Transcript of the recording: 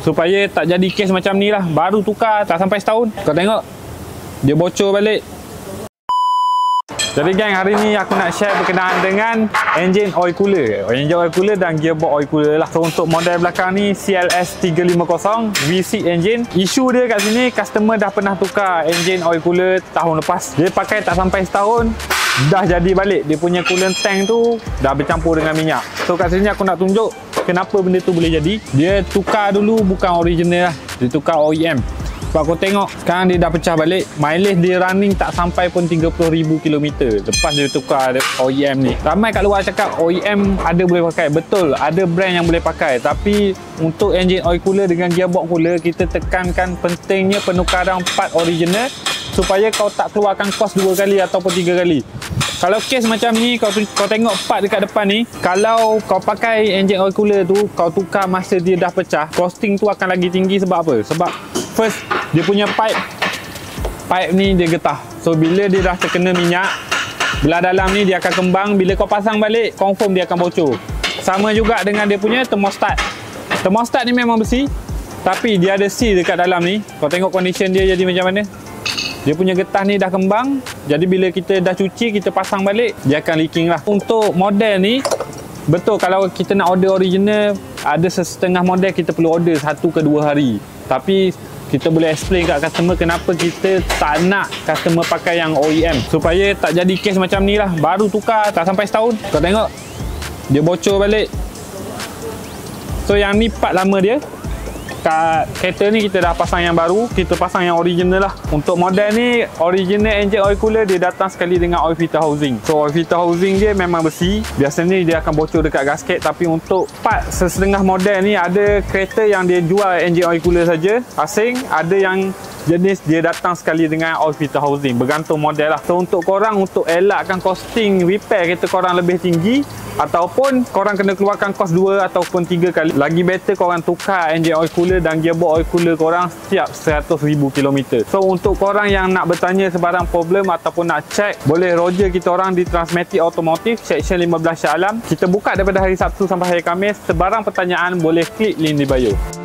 supaya tak jadi kes macam ni lah. Baru tukar tak sampai setahun, kau tengok dia bocor balik. Jadi gang, hari ni aku nak share berkenaan dengan engine oil cooler. Engine oil cooler dan gearbox oil cooler lah. So untuk model belakang ni CLS 350 V6 engine. Isu dia kat sini, customer dah pernah tukar engine oil cooler tahun lepas. Dia pakai tak sampai setahun dah jadi balik. Dia punya coolant tank tu dah bercampur dengan minyak. So kat sini aku nak tunjuk kenapa benda tu boleh jadi. Dia tukar dulu bukan original lah, dia tukar OEM. Sebab aku tengok sekarang dia dah pecah balik. Mileage dia running tak sampai pun 30,000 km lepas dia tukar OEM ni. Ramai kat luar cakap OEM ada boleh pakai. Betul, ada brand yang boleh pakai. Tapi untuk engine oil cooler dengan gearbox cooler, kita tekankan pentingnya penukaran part original supaya kau tak keluarkan kos 2 kali ataupun 3 kali. Kalau kes macam ni, kau tengok part dekat depan ni, kalau kau pakai engine oil cooler tu, kau tukar masa dia dah pecah, costing tu akan lagi tinggi. Sebab apa? Sebab first, dia punya pipe ni dia getah. So bila dia dah terkena minyak, belah dalam ni dia akan kembang. Bila kau pasang balik, confirm dia akan bocor. Sama juga dengan dia punya thermostat. Thermostat ni memang besi, tapi dia ada seal dekat dalam ni. Kau tengok condition dia jadi macam mana. Dia punya getah ni dah kembang. Jadi bila kita dah cuci, kita pasang balik, dia akan leaking lah. Untuk model ni, betul kalau kita nak order original, ada setengah model kita perlu order 1 ke 2 hari. Tapi kita boleh explain kat customer kenapa kita tak nak customer pakai yang OEM, supaya tak jadi kes macam ni lah. Baru tukar tak sampai setahun, kau tengok dia bocor balik. So yang ni part lama dia. Kat kereta ni kita dah pasang yang baru, kita pasang yang original lah. Untuk model ni, original engine oil cooler dia datang sekali dengan oil filter housing. So oil filter housing dia memang besi, biasanya dia akan bocor dekat gasket. Tapi untuk part setengah model ni, ada kereta yang dia jual engine oil cooler saja asing, ada yang jenis dia datang sekali dengan oil filter housing, bergantung model lah. So untuk korang, untuk elakkan costing repair kereta korang lebih tinggi, ataupun korang kena keluarkan kos 2 ataupun 3 kali, lagi better korang tukar engine oil cooler dan gearbox oil cooler korang setiap 100,000 km. So untuk korang yang nak bertanya sebarang problem ataupun nak check, boleh roger kita orang di Transmatic Automotive section 15 Shah Alam. Kita buka daripada hari Sabtu sampai hari Khamis. Sebarang pertanyaan boleh klik link di bio.